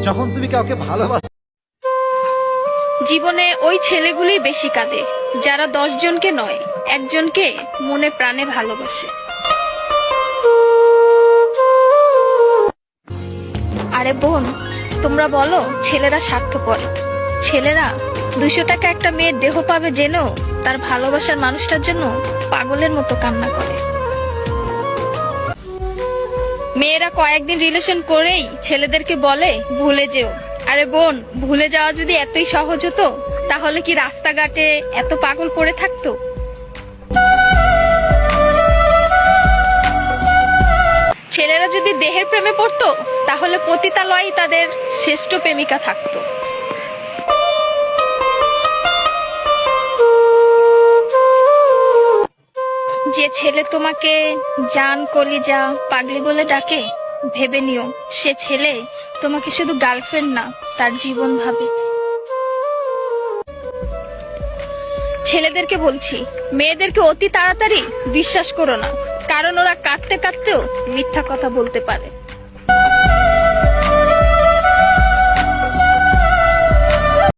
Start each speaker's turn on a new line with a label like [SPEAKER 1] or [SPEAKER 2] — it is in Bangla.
[SPEAKER 1] যখন তুমি কাউকে ভালোবাসো।
[SPEAKER 2] জীবনে ওই ছেলেগুলি বেশি কাঁদে যারা 10 জনকে নয়, একজনকে মনে প্রাণে ভালোবাসে। আরে বোন, তোমরা বলো ছেলেরা স্বার্থপর। ছেলেরা 200 টাকা একটা মেয়ের দেহ পাবে জেনেও তার ভালোবাসার মানুষটার জন্য পাগলের মতো কান্না করে। মেয়েরা কয়েকদিন রিলেশন করেই ছেলেদেরকে বলে ভুলে যেও। আরে বোন, ভুলে যাওয়া যদি এতই সহজ হতো তাহলে কি রাস্তাঘাটে এত পাগল পড়ে থাকতো? ছেলেরা যদি দেহের প্রেমে পড়তো তাহলে পতিতালয়ে তাদের শ্রেষ্ঠ প্রেমিকা থাকতো। যে ছেলে তোমাকে জান, কলিজা, পাগলি বলে ডাকে, ভেবে নিও সে ছেলে তোমাকে শুধু গার্লফ্রেন্ড না, তার জীবন ভাবে। ছেলেদেরকে বলছি, মেয়েদেরকে অতি তাড়াতাড়ি বিশ্বাস করো না, কারণ ওরা কাঁদতে কাঁদতেও মিথ্যা কথা বলতে পারে।